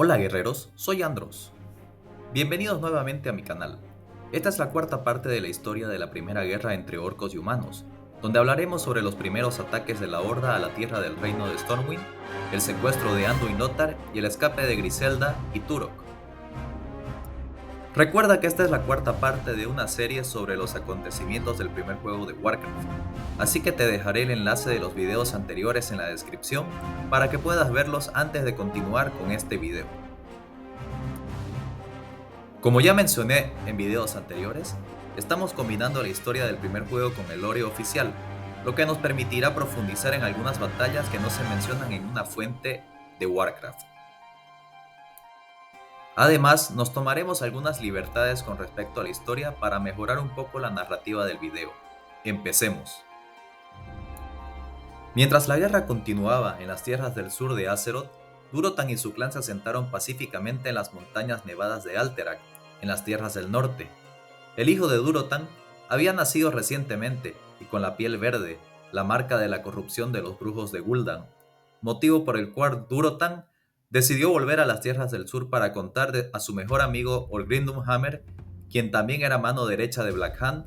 Hola guerreros, soy Andros. Bienvenidos nuevamente a mi canal. Esta es la cuarta parte de la historia de la primera guerra entre orcos y humanos, donde hablaremos sobre los primeros ataques de la Horda a la tierra del reino de Stormwind, el secuestro de Anduin Lothar y el escape de Griselda y Turok. Recuerda que esta es la cuarta parte de una serie sobre los acontecimientos del primer juego de Warcraft, así que te dejaré el enlace de los videos anteriores en la descripción para que puedas verlos antes de continuar con este video. Como ya mencioné en videos anteriores, estamos combinando la historia del primer juego con el lore oficial, lo que nos permitirá profundizar en algunas batallas que no se mencionan en una fuente de Warcraft. Además, nos tomaremos algunas libertades con respecto a la historia para mejorar un poco la narrativa del video. Empecemos. Mientras la guerra continuaba en las tierras del sur de Azeroth, Durotan y su clan se asentaron pacíficamente en las montañas nevadas de Alterac, en las tierras del norte. El hijo de Durotan había nacido recientemente y con la piel verde, la marca de la corrupción de los brujos de Gul'dan, motivo por el cual Durotan decidió volver a las tierras del sur para contar a su mejor amigo Orgrim Doomhammer, quien también era mano derecha de Black Hand,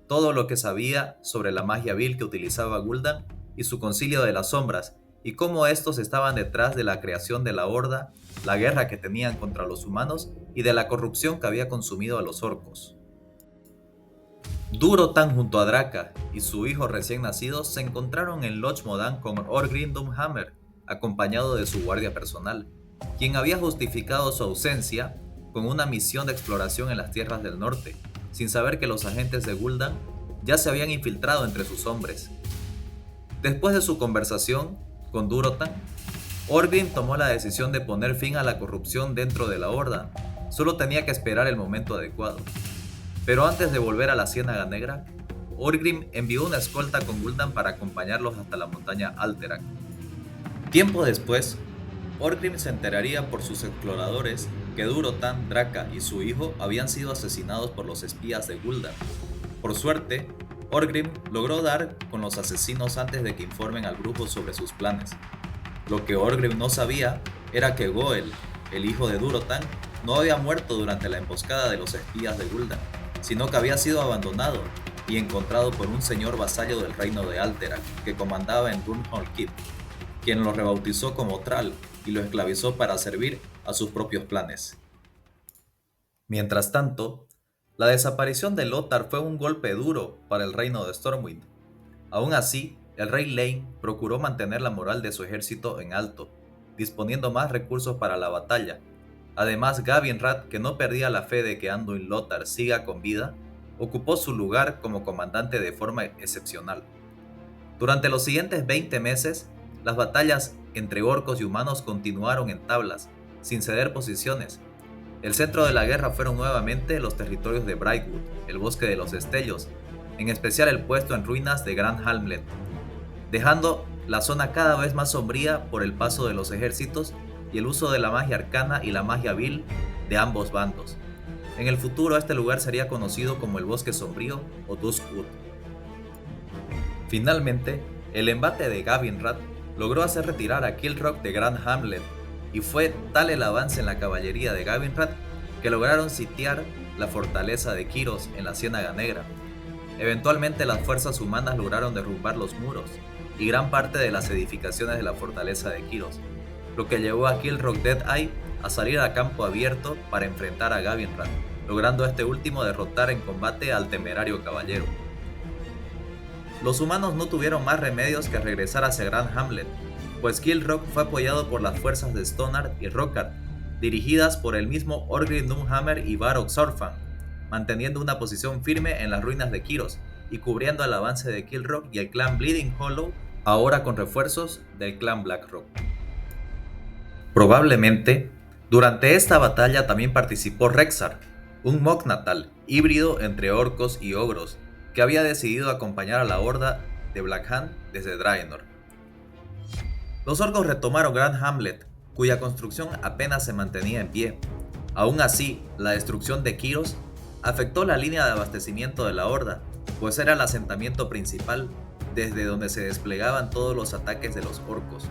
todo lo que sabía sobre la magia vil que utilizaba Gul'dan y su concilio de las sombras, y cómo estos estaban detrás de la creación de la Horda, la guerra que tenían contra los humanos y de la corrupción que había consumido a los orcos. Durotan junto a Draka y su hijo recién nacido se encontraron en Loch Modan con Orgrim Doomhammer, acompañado de su guardia personal, quien había justificado su ausencia con una misión de exploración en las tierras del norte, sin saber que los agentes de Gul'dan ya se habían infiltrado entre sus hombres. Después de su conversación con Durotan, Orgrim tomó la decisión de poner fin a la corrupción dentro de la Horda. Solo tenía que esperar el momento adecuado. Pero antes de volver a la Ciénaga Negra, Orgrim envió una escolta con Gul'dan para acompañarlos hasta la montaña Alterac. Tiempo después, Orgrim se enteraría por sus exploradores que Durotan, Draka y su hijo habían sido asesinados por los espías de Gul'dan. Por suerte, Orgrim logró dar con los asesinos antes de que informen al grupo sobre sus planes. Lo que Orgrim no sabía era que Goel, el hijo de Durotan, no había muerto durante la emboscada de los espías de Gul'dan, sino que había sido abandonado y encontrado por un señor vasallo del reino de Alterac que comandaba en Durnhol Keep, quien lo rebautizó como Thrall y lo esclavizó para servir a sus propios planes. Mientras tanto, la desaparición de Lothar fue un golpe duro para el reino de Stormwind. Aún así, el rey Lane procuró mantener la moral de su ejército en alto, disponiendo más recursos para la batalla. Además, Gavinrad, que no perdía la fe de que Anduin Lothar siga con vida, ocupó su lugar como comandante de forma excepcional. Durante los siguientes 20 meses, las batallas entre orcos y humanos continuaron en tablas, sin ceder posiciones. El centro de la guerra fueron nuevamente los territorios de Brightwood, el Bosque de los Destellos, en especial el puesto en ruinas de Gran Hamlet, dejando la zona cada vez más sombría por el paso de los ejércitos y el uso de la magia arcana y la magia vil de ambos bandos. En el futuro este lugar sería conocido como el Bosque Sombrío o Duskwood. Finalmente, el embate de Gavinrad logró hacer retirar a Kilrock de Gran Hamlet, y fue tal el avance en la caballería de Gavinrad que lograron sitiar la fortaleza de Kyros en la Ciénaga Negra. Eventualmente las fuerzas humanas lograron derrumbar los muros y gran parte de las edificaciones de la fortaleza de Kyros, lo que llevó a Kilrock Deadeye a salir a campo abierto para enfrentar a Gavinrad, logrando este último derrotar en combate al temerario caballero. Los humanos no tuvieron más remedios que regresar hacia Gran Hamlet, pues Kilrock fue apoyado por las fuerzas de Stonard y Rockard, dirigidas por el mismo Orgrim Doomhammer y Varog Sorfang, manteniendo una posición firme en las ruinas de Kyros y cubriendo el avance de Kilrock y el clan Bleeding Hollow, ahora con refuerzos del clan Blackrock. Probablemente, durante esta batalla también participó Rexxar, un Mog-Natal híbrido entre orcos y ogros, que había decidido acompañar a la Horda de Black Hand desde Draenor. Los orcos retomaron Gran Hamlet, cuya construcción apenas se mantenía en pie. Aún así, la destrucción de Kyros afectó la línea de abastecimiento de la Horda, pues era el asentamiento principal desde donde se desplegaban todos los ataques de los orcos.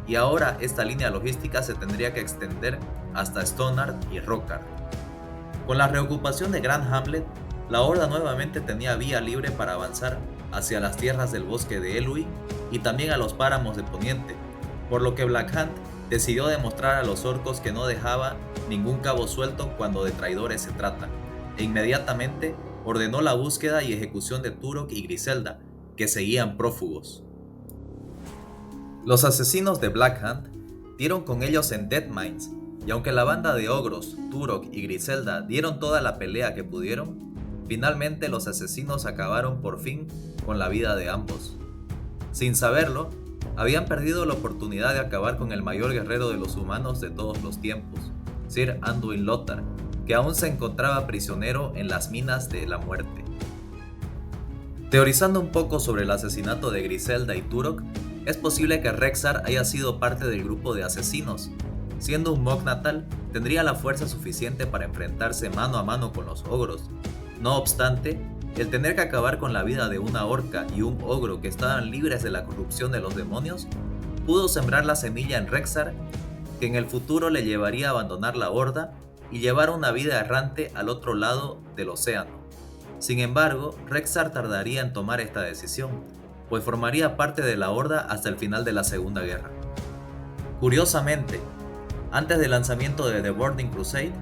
Y ahora esta línea logística se tendría que extender hasta Stonard y Rockard. Con la reocupación de Grand Hamlet, la Horda nuevamente tenía vía libre para avanzar hacia las tierras del bosque de Elwë y también a los páramos de Poniente, por lo que Black Hand decidió demostrar a los orcos que no dejaba ningún cabo suelto cuando de traidores se trata, e inmediatamente ordenó la búsqueda y ejecución de Turok y Griselda, que seguían prófugos. Los asesinos de Black Hand dieron con ellos en Deadmines, y aunque la banda de ogros, Turok y Griselda dieron toda la pelea que pudieron, finalmente los asesinos acabaron por fin con la vida de ambos. Sin saberlo, habían perdido la oportunidad de acabar con el mayor guerrero de los humanos de todos los tiempos, Sir Anduin Lothar, que aún se encontraba prisionero en las minas de la muerte. Teorizando un poco sobre el asesinato de Griselda y Turok, es posible que Rexxar haya sido parte del grupo de asesinos. Siendo un Mog-Natal, tendría la fuerza suficiente para enfrentarse mano a mano con los ogros. No obstante, el tener que acabar con la vida de una orca y un ogro que estaban libres de la corrupción de los demonios, pudo sembrar la semilla en Rexxar que en el futuro le llevaría a abandonar la Horda y llevar una vida errante al otro lado del océano. Sin embargo, Rexxar tardaría en tomar esta decisión, pues formaría parte de la Horda hasta el final de la Segunda Guerra. Curiosamente, antes del lanzamiento de The Burning Crusade,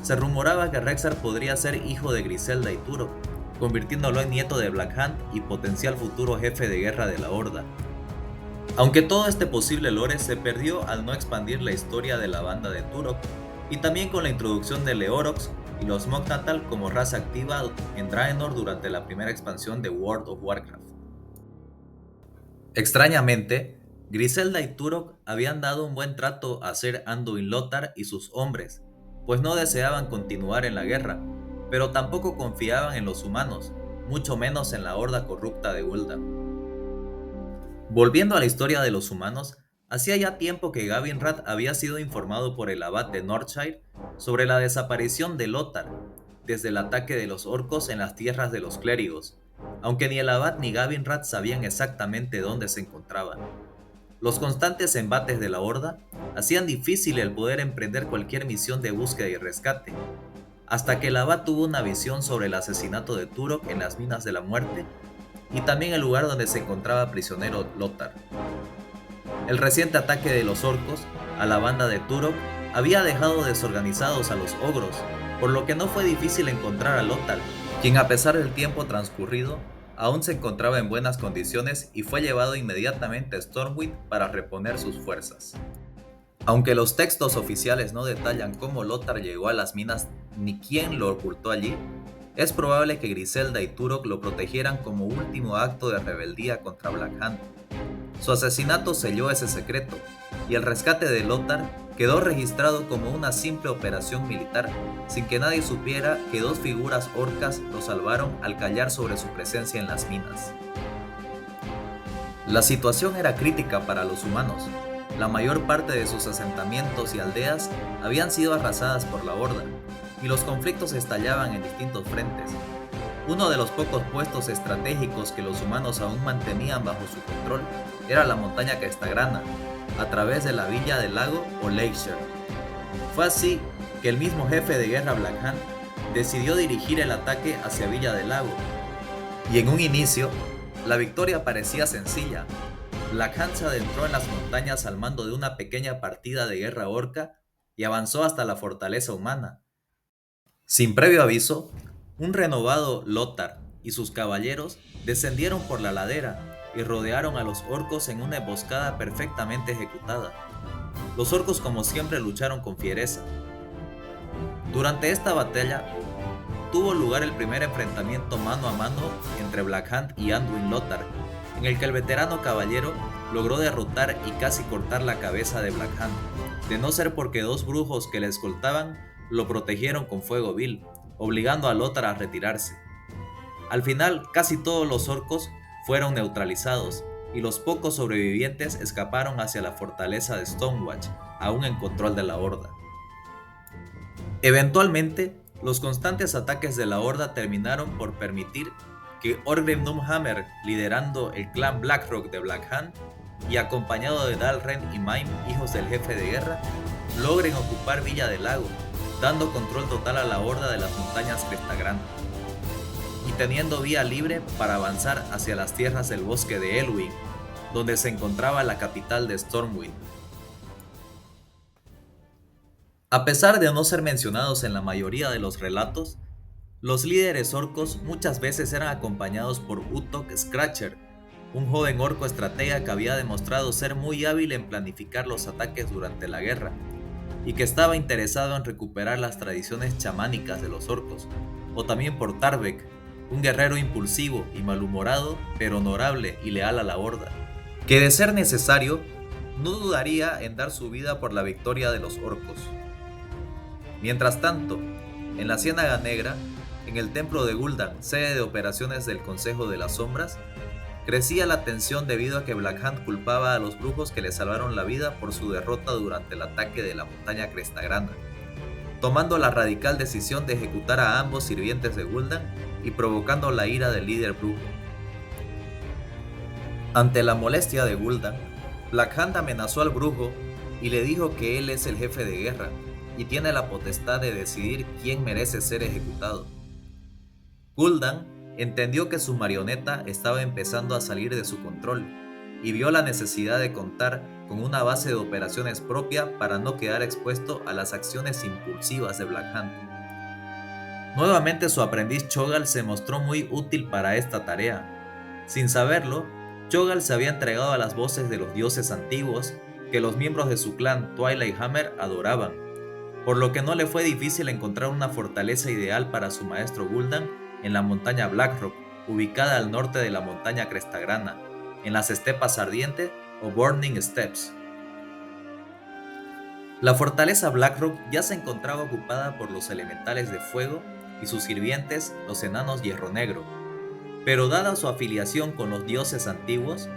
se rumoraba que Rexxar podría ser hijo de Griselda y Turok, convirtiéndolo en nieto de Black Hand y potencial futuro jefe de guerra de la Horda. Aunque todo este posible lore se perdió al no expandir la historia de la banda de Turok, y también con la introducción de Leorox y los Mog-Natal como raza activa en Draenor durante la primera expansión de World of Warcraft. Extrañamente, Griselda y Turok habían dado un buen trato a Sir Anduin Lothar y sus hombres, pues no deseaban continuar en la guerra, pero tampoco confiaban en los humanos, mucho menos en la horda corrupta de Gul'dan. Volviendo a la historia de los humanos, hacía ya tiempo que Gavinrad había sido informado por el abad de Northshire sobre la desaparición de Lothar, desde el ataque de los orcos en las tierras de los clérigos, aunque ni el abad ni Gavinrad sabían exactamente dónde se encontraba. Los constantes embates de la Horda hacían difícil el poder emprender cualquier misión de búsqueda y rescate, hasta que el abad tuvo una visión sobre el asesinato de Turok en las Minas de la Muerte y también el lugar donde se encontraba prisionero Lothar. El reciente ataque de los orcos a la banda de Turok había dejado desorganizados a los ogros, por lo que no fue difícil encontrar a Lothar, quien a pesar del tiempo transcurrido, aún se encontraba en buenas condiciones y fue llevado inmediatamente a Stormwind para reponer sus fuerzas. Aunque los textos oficiales no detallan cómo Lothar llegó a las minas ni quién lo ocultó allí, es probable que Griselda y Turok lo protegieran como último acto de rebeldía contra Black Hand. Su asesinato selló ese secreto, y el rescate de Lothar quedó registrado como una simple operación militar, sin que nadie supiera que dos figuras orcas lo salvaron al callar sobre su presencia en las minas. La situación era crítica para los humanos. La mayor parte de sus asentamientos y aldeas habían sido arrasadas por la Horda, y los conflictos estallaban en distintos frentes. Uno de los pocos puestos estratégicos que los humanos aún mantenían bajo su control era la montaña Castagrana, a través de la villa del lago o Lakeshare. Fue así que el mismo jefe de guerra Black Hand decidió dirigir el ataque hacia Villa del Lago, y en un inicio, la victoria parecía sencilla. Black Hand se adentró en las montañas al mando de una pequeña partida de guerra orca y avanzó hasta la fortaleza humana. Sin previo aviso, un renovado Lothar y sus caballeros descendieron por la ladera y rodearon a los orcos en una emboscada perfectamente ejecutada. Los orcos como siempre lucharon con fiereza. Durante esta batalla, tuvo lugar el primer enfrentamiento mano a mano entre Black Hand y Anduin Lothar, en el que el veterano caballero logró derrotar y casi cortar la cabeza de Black Hand, de no ser porque dos brujos que le escoltaban lo protegieron con fuego vil, obligando a Lothar a retirarse. Al final, casi todos los orcos fueron neutralizados, y los pocos sobrevivientes escaparon hacia la fortaleza de Stonewatch, aún en control de la Horda. Eventualmente, los constantes ataques de la Horda terminaron por permitir que Orgrim Doomhammer, liderando el clan Blackrock de Black Hand, y acompañado de Dalren y Maim, hijos del jefe de guerra, logren ocupar Villa del Lago, dando control total a la horda de las montañas Cresta Grande, y teniendo vía libre para avanzar hacia las tierras del bosque de Elwyn, donde se encontraba la capital de Stormwind. A pesar de no ser mencionados en la mayoría de los relatos, los líderes orcos muchas veces eran acompañados por Uttok Scratcher, un joven orco estratega que había demostrado ser muy hábil en planificar los ataques durante la guerra, y que estaba interesado en recuperar las tradiciones chamánicas de los orcos, o también por Tarbek, un guerrero impulsivo y malhumorado, pero honorable y leal a la horda, que de ser necesario, no dudaría en dar su vida por la victoria de los orcos. Mientras tanto, en la Ciénaga Negra, en el templo de Gul'dan, sede de operaciones del Consejo de las Sombras, crecía la tensión debido a que Blackhand culpaba a los brujos que le salvaron la vida por su derrota durante el ataque de la montaña Cresta Grande, tomando la radical decisión de ejecutar a ambos sirvientes de Gul'dan y provocando la ira del líder brujo. Ante la molestia de Gul'dan, Blackhand amenazó al brujo y le dijo que él es el jefe de guerra y tiene la potestad de decidir quién merece ser ejecutado. Gul'dan entendió que su marioneta estaba empezando a salir de su control y vio la necesidad de contar con una base de operaciones propia para no quedar expuesto a las acciones impulsivas de Blackhand. Nuevamente su aprendiz Cho'Gall se mostró muy útil para esta tarea. Sin saberlo, Cho'Gall se había entregado a las voces de los dioses antiguos que los miembros de su clan Twilight Hammer adoraban, por lo que no le fue difícil encontrar una fortaleza ideal para su maestro Gul'dan en la montaña Blackrock, ubicada al norte de la montaña Crestagrana, en las estepas ardientes o Burning Steppes. La fortaleza Blackrock ya se encontraba ocupada por los elementales de fuego y sus sirvientes, los enanos Hierro Negro, pero dada su afiliación con los dioses antiguos,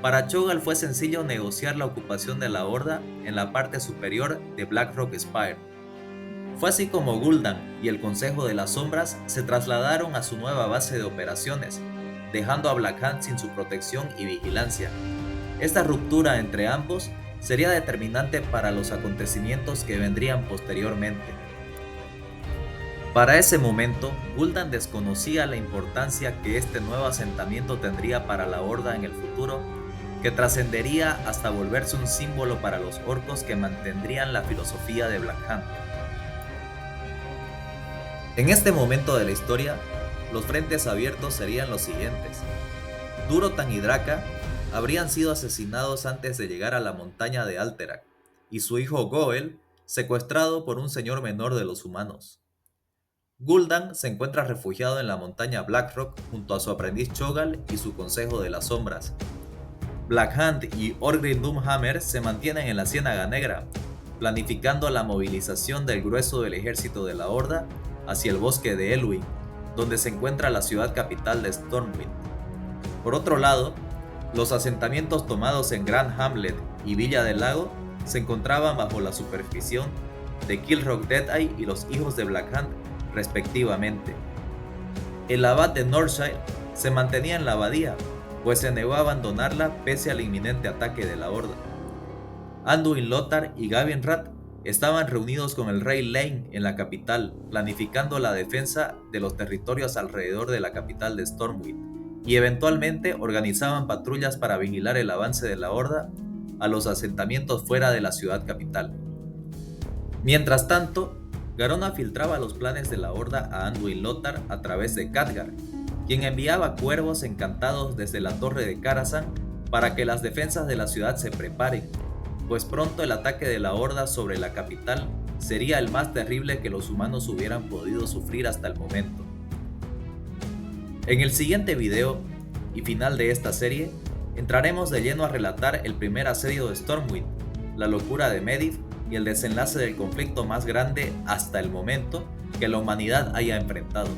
para Cho'Gall fue sencillo negociar la ocupación de la horda en la parte superior de Blackrock Spire. Fue así como Gul'dan y el Consejo de las Sombras se trasladaron a su nueva base de operaciones, dejando a Blackhand sin su protección y vigilancia. Esta ruptura entre ambos sería determinante para los acontecimientos que vendrían posteriormente. Para ese momento, Gul'dan desconocía la importancia que este nuevo asentamiento tendría para la Horda en el futuro, que trascendería hasta volverse un símbolo para los orcos que mantendrían la filosofía de Blackhand. En este momento de la historia, los frentes abiertos serían los siguientes. Durotan y Draka habrían sido asesinados antes de llegar a la montaña de Alterac, y su hijo Goel secuestrado por un señor menor de los humanos. Gul'dan se encuentra refugiado en la montaña Blackrock junto a su aprendiz Cho'Gall y su Consejo de las Sombras. Blackhand y Orgrimmar Doomhammer se mantienen en la Ciénaga Negra, planificando la movilización del grueso del ejército de la Horda hacia el bosque de Elwyn, donde se encuentra la ciudad capital de Stormwind. Por otro lado, los asentamientos tomados en Grand Hamlet y Villa del Lago se encontraban bajo la supervisión de Kilrock Deadeye y los hijos de Blackhand, respectivamente. El abad de Northshire se mantenía en la abadía, pues se negó a abandonarla pese al inminente ataque de la Horda. Anduin Lothar y Gavin Rat estaban reunidos con el rey Lane en la capital, planificando la defensa de los territorios alrededor de la capital de Stormwind, y eventualmente organizaban patrullas para vigilar el avance de la Horda a los asentamientos fuera de la ciudad capital. Mientras tanto, Garona filtraba los planes de la Horda a Anduin Lothar a través de Khadgar, quien enviaba cuervos encantados desde la torre de Karazhan para que las defensas de la ciudad se preparen, pues pronto el ataque de la Horda sobre la capital sería el más terrible que los humanos hubieran podido sufrir hasta el momento. En el siguiente video y final de esta serie, entraremos de lleno a relatar el primer asedio de Stormwind, la locura de Medivh y el desenlace del conflicto más grande hasta el momento que la humanidad haya enfrentado.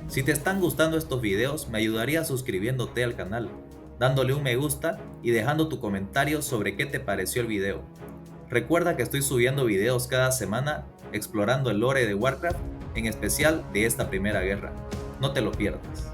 Si te están gustando estos videos, me ayudaría suscribiéndote al canal, dándole un me gusta y dejando tu comentario sobre qué te pareció el video. Recuerda que estoy subiendo videos cada semana explorando el lore de Warcraft, en especial de esta primera guerra. No te lo pierdas.